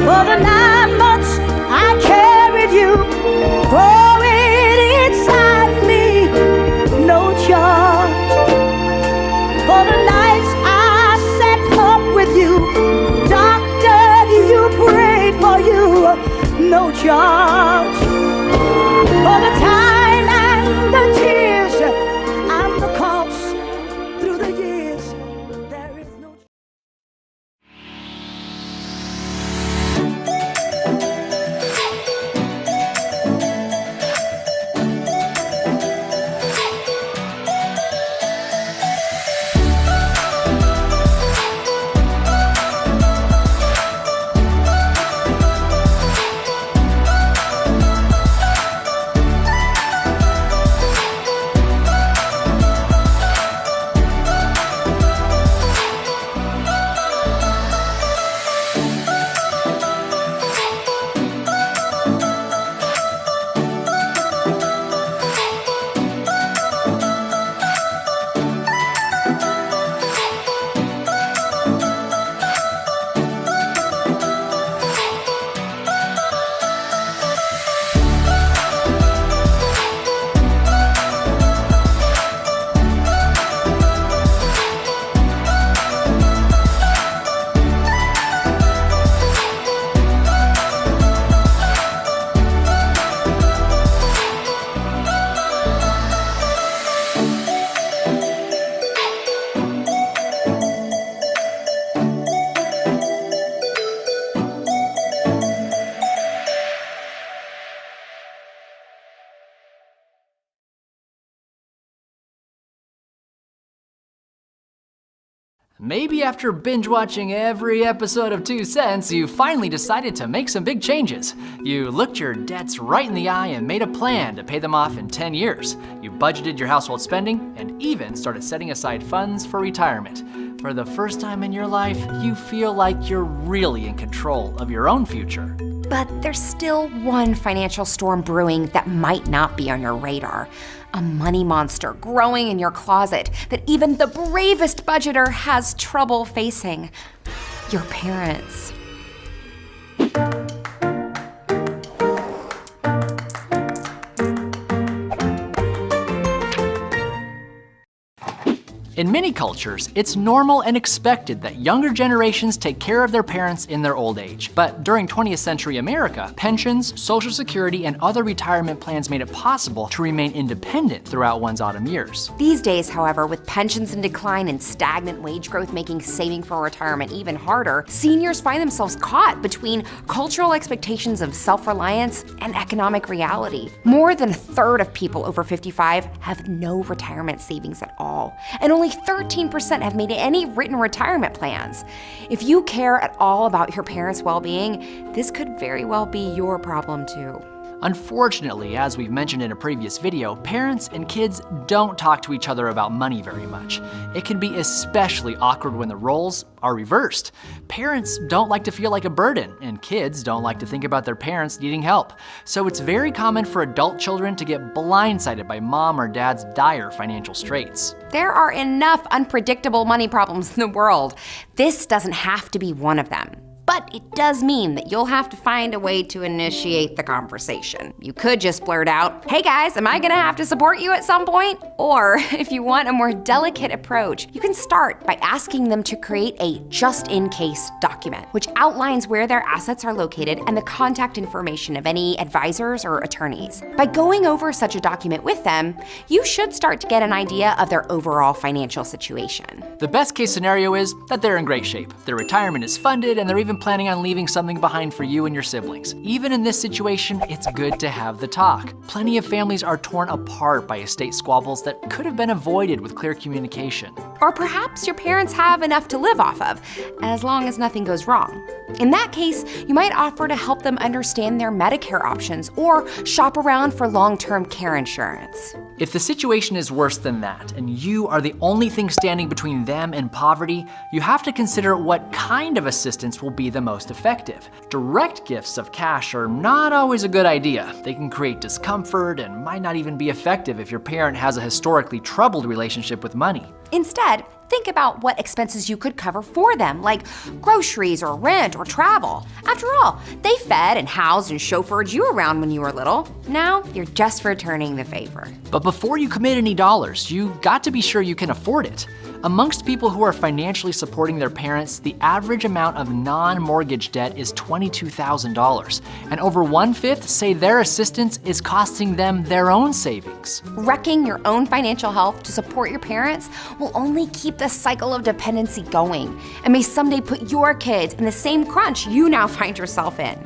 For the 9 months I carried you, growing inside me, no charge. For the nights I sat up with you, doctor, you prayed for you, no charge. For the time and the tears and the cost through the years, there is no. Maybe after binge watching every episode of 2 Cents, you finally decided to make some big changes. You looked your debts right in the eye and made a plan to pay them off in 10 years. You budgeted your household spending and even started setting aside funds for retirement. For the first time in your life, you feel like you're really in control of your own future. But there's still one financial storm brewing that might not be on your radar. A money monster growing in your closet that even the bravest budgeter has trouble facing. Your parents. In many cultures, it's normal and expected that younger generations take care of their parents in their old age. But during 20th century America, pensions, Social Security, and other retirement plans made it possible to remain independent throughout one's autumn years. These days, however, with pensions in decline and stagnant wage growth making saving for retirement even harder, seniors find themselves caught between cultural expectations of self-reliance and economic reality. More than a third of people over 55 have no retirement savings at all, and only 13% have made any written retirement plans. If you care at all about your parents' well-being, this could very well be your problem too. Unfortunately, as we've mentioned in a previous video, parents and kids don't talk to each other about money very much. It can be especially awkward when the roles are reversed. Parents don't like to feel like a burden, and kids don't like to think about their parents needing help. So it's very common for adult children to get blindsided by mom or dad's dire financial straits. There are enough unpredictable money problems in the world. This doesn't have to be one of them. But it does mean that you'll have to find a way to initiate the conversation. You could just blurt out, "Hey guys, am I gonna have to support you at some point?" Or if you want a more delicate approach, you can start by asking them to create a just-in-case document, which outlines where their assets are located and the contact information of any advisors or attorneys. By going over such a document with them, you should start to get an idea of their overall financial situation. The best case scenario is that they're in great shape. Their retirement is funded and they're even planning on leaving something behind for you and your siblings. Even in this situation, it's good to have the talk. Plenty of families are torn apart by estate squabbles that could have been avoided with clear communication. Or perhaps your parents have enough to live off of, as long as nothing goes wrong. In that case, you might offer to help them understand their Medicare options or shop around for long-term care insurance. If the situation is worse than that, and you are the only thing standing between them and poverty, you have to consider what kind of assistance will be the most effective. Direct gifts of cash are not always a good idea. They can create discomfort and might not even be effective if your parent has a historically troubled relationship with money. Instead, Think about what expenses you could cover for them, like groceries or rent or travel. After all, they fed and housed and chauffeured you around when you were little. Now, you're just returning the favor. But before you commit any dollars, you got to be sure you can afford it. Amongst people who are financially supporting their parents, the average amount of non-mortgage debt is $22,000, and over 1/5 say their assistance is costing them their own savings. Wrecking your own financial health to support your parents will only keep the cycle of dependency going and may someday put your kids in the same crunch you now find yourself in.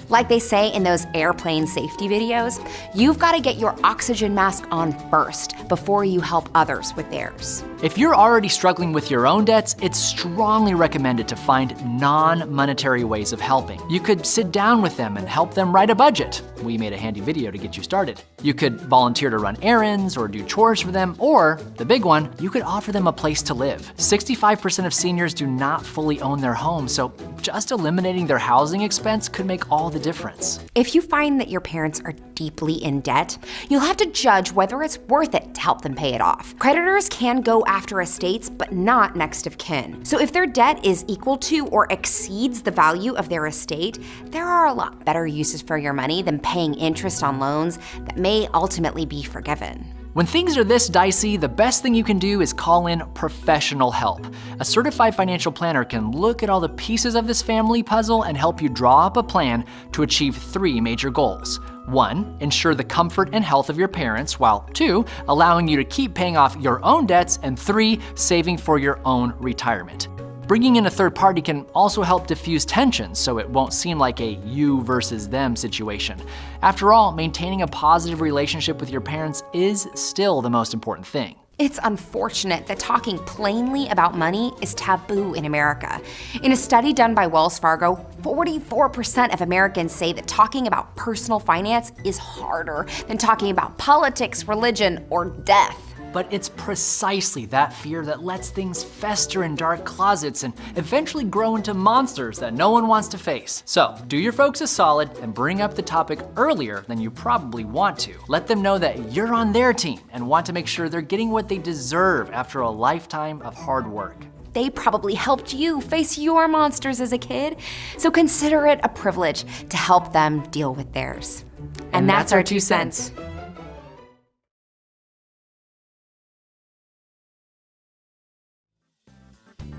Like they say in those airplane safety videos, you've got to get your oxygen mask on first before you help others with theirs. If you're already struggling with your own debts, it's strongly recommended to find non-monetary ways of helping. You could sit down with them and help them write a budget. We made a handy video to get you started. You could volunteer to run errands or do chores for them, or, the big one, you could offer them a place to live. 65% of seniors do not fully own their home, so just eliminating their housing expense could make all the difference. If you find that your parents are deeply in debt, you'll have to judge whether it's worth it to help them pay it off. Creditors can go after estates, but not next of kin. So if their debt is equal to or exceeds the value of their estate, there are a lot better uses for your money than paying interest on loans that may ultimately be forgiven. When things are this dicey, the best thing you can do is call in professional help. A certified financial planner can look at all the pieces of this family puzzle and help you draw up a plan to achieve 3 major goals. 1, ensure the comfort and health of your parents, while 2, allowing you to keep paying off your own debts, and 3, saving for your own retirement. Bringing in a third party can also help diffuse tensions so it won't seem like a you versus them situation. After all, maintaining a positive relationship with your parents is still the most important thing. It's unfortunate that talking plainly about money is taboo in America. In a study done by Wells Fargo, 44% of Americans say that talking about personal finance is harder than talking about politics, religion, or death. But it's precisely that fear that lets things fester in dark closets and eventually grow into monsters that no one wants to face. So, do your folks a solid and bring up the topic earlier than you probably want to. Let them know that you're on their team and want to make sure they're getting what they deserve after a lifetime of hard work. They probably helped you face your monsters as a kid, so consider it a privilege to help them deal with theirs. And that's our 2 cents.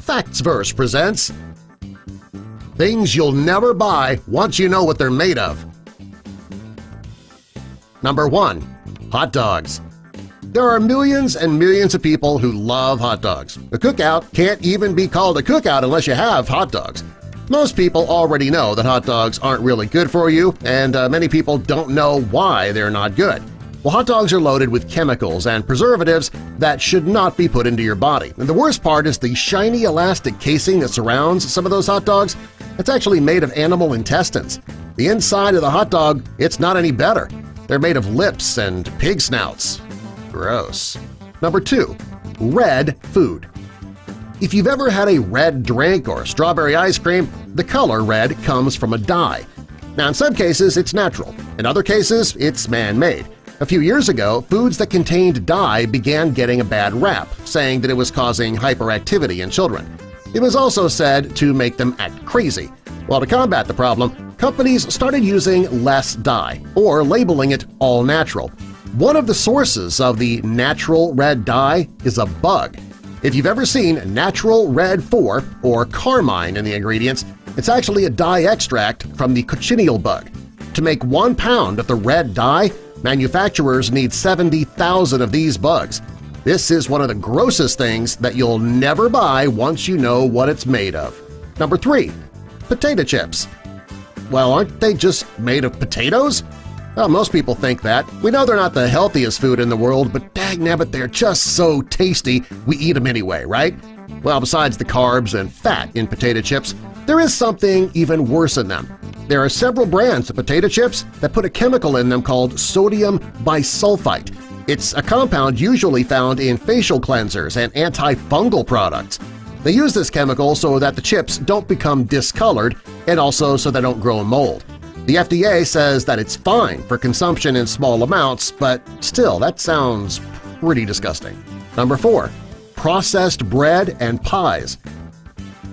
Factsverse presents Things You'll Never Buy Once You Know What They're Made Of. Number 1. Hot dogs. There are millions and millions of people who love hot dogs. A cookout can't even be called a cookout unless you have hot dogs. Most people already know that hot dogs aren't really good for you, and many people don't know why they're not good. Well, hot dogs are loaded with chemicals and preservatives that should not be put into your body. And the worst part is the shiny elastic casing that surrounds some of those hot dogs. It's actually made of animal intestines. The inside of the hot dog, it's not any better. They're made of lips and pig snouts. Gross. Number 2. Red food. If you've ever had a red drink or strawberry ice cream, the color red comes from a dye. Now, in some cases, it's natural. In other cases, it's man-made. A few years ago, foods that contained dye began getting a bad rap, saying that it was causing hyperactivity in children. It was also said to make them act crazy. Well, to combat the problem, companies started using less dye, or labeling it all natural. One of the sources of the natural red dye is a bug. If you've ever seen natural red 4 or carmine in the ingredients, it's actually a dye extract from the cochineal bug. To make 1 pound of the red dye, manufacturers need 70,000 of these bugs. This is one of the grossest things that you'll never buy once you know what it's made of. Number 3. Potato chips. Well, aren't they just made of potatoes? Well, most people think that. We know they're not the healthiest food in the world, but dagnabbit, they're just so tasty we eat them anyway, right? Well, besides the carbs and fat in potato chips, there is something even worse in them. There are several brands of potato chips that put a chemical in them called sodium bisulfite. It's a compound usually found in facial cleansers and antifungal products. They use this chemical so that the chips don't become discolored and also so they don't grow mold. The FDA says that it's fine for consumption in small amounts, but still, that sounds pretty disgusting. Number 4. processed bread and pies.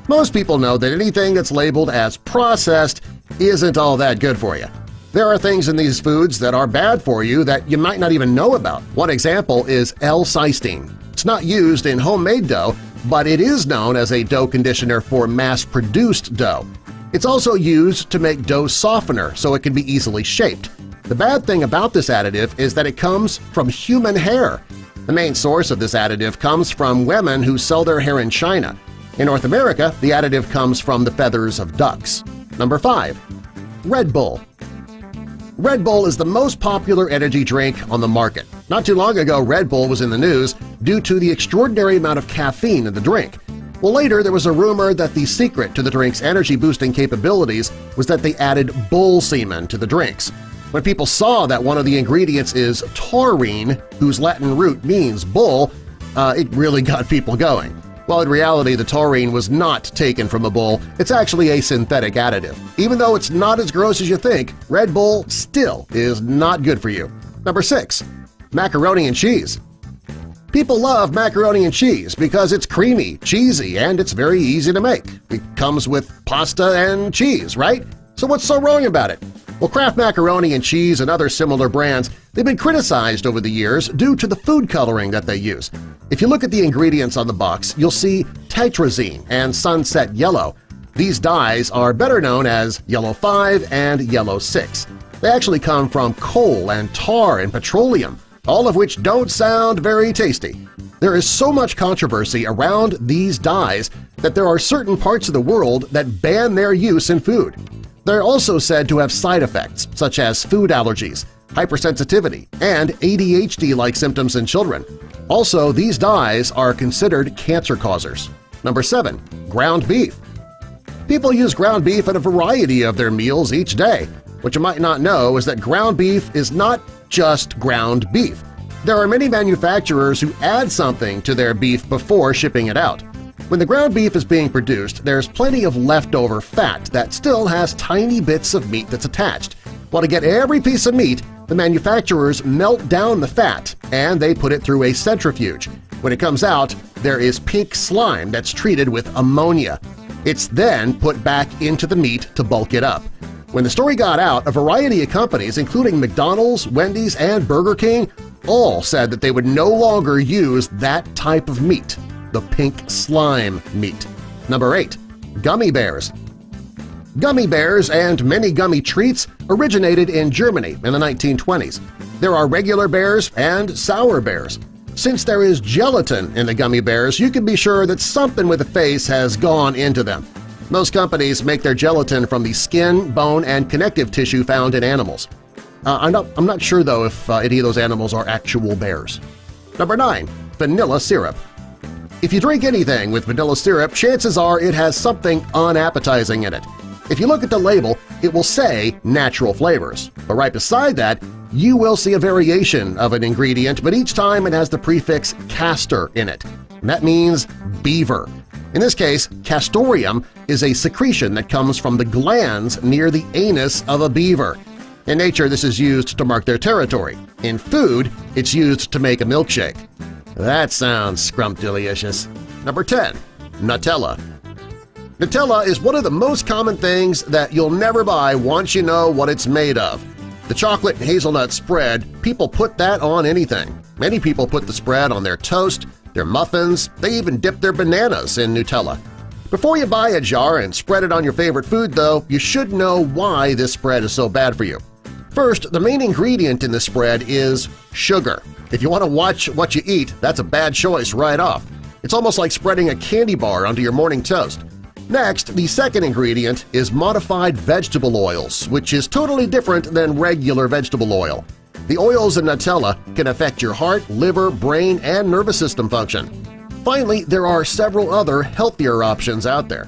Most people know that anything that's labeled as processed isn't all that good for you. There are things in these foods that are bad for you that you might not even know about. One example is L-cysteine. It's not used in homemade dough, but it is known as a dough conditioner for mass-produced dough. It's also used to make dough softener so it can be easily shaped. The bad thing about this additive is that it comes from human hair. The main source of this additive comes from women who sell their hair in China. In North America, the additive comes from the feathers of ducks. Number 5. Red Bull. Red Bull is the most popular energy drink on the market. Not too long ago, Red Bull was in the news due to the extraordinary amount of caffeine in the drink. Well, later there was a rumor that the secret to the drink's energy-boosting capabilities was that they added bull semen to the drinks. When people saw that one of the ingredients is taurine, whose Latin root means bull, it really got people going. Well, in reality, the taurine was not taken from a bull. It's actually a synthetic additive. Even though it's not as gross as you think, Red Bull still is not good for you. Number 6. Macaroni and cheese. People love macaroni and cheese because it's creamy, cheesy, and it's very easy to make. It comes with pasta and cheese, right? So what's so wrong about it? Well, Kraft Macaroni and Cheese and other similar brands, they've been criticized over the years due to the food coloring that they use. If you look at the ingredients on the box, you'll see tetrazine and sunset yellow. These dyes are better known as Yellow 5 and Yellow 6. They actually come from coal and tar and petroleum, all of which don't sound very tasty. There is so much controversy around these dyes that there are certain parts of the world that ban their use in food. They're also said to have side effects such as food allergies, hypersensitivity, and ADHD-like symptoms in children. Also, these dyes are considered cancer causers. Number 7. Ground beef. People use ground beef in a variety of their meals each day. What you might not know is that ground beef is not just ground beef. There are many manufacturers who add something to their beef before shipping it out. When the ground beef is being produced, there's plenty of leftover fat that still has tiny bits of meat that's attached. Well, to get every piece of meat, the manufacturers melt down the fat and they put it through a centrifuge. When it comes out, there is pink slime that's treated with ammonia. It's then put back into the meat to bulk it up. When the story got out, a variety of companies, including McDonald's, Wendy's, and Burger King, all said that they would no longer use that type of meat, the pink slime meat. Number 8. Gummy bears. Gummy bears and many gummy treats originated in Germany in the 1920s. There are regular bears and sour bears. Since there is gelatin in the gummy bears, you can be sure that something with a face has gone into them. Most companies make their gelatin from the skin, bone, and connective tissue found in animals. I'm not sure, though, if any of those animals are actual bears. Number 9. Vanilla syrup. If you drink anything with vanilla syrup, chances are it has something unappetizing in it. If you look at the label, it will say natural flavors, but right beside that, you will see a variation of an ingredient, but each time it has the prefix castor in it. And that means beaver. In this case, castoreum is a secretion that comes from the glands near the anus of a beaver. In nature, this is used to mark their territory. In food, it's used to make a milkshake. That sounds scrumptious. Number 10. Nutella. Nutella is one of the most common things that you'll never buy once you know what it's made of. The chocolate and hazelnut spread, people put that on anything. Many people put the spread on their toast, their muffins, they even dip their bananas in Nutella. Before you buy a jar and spread it on your favorite food, though, you should know why this spread is so bad for you. First, the main ingredient in the spread is sugar. If you want to watch what you eat, that's a bad choice right off. It's almost like spreading a candy bar onto your morning toast. Next, the second ingredient is modified vegetable oils, which is totally different than regular vegetable oil. The oils in Nutella can affect your heart, liver, brain, and nervous system function. Finally, there are several other healthier options out there.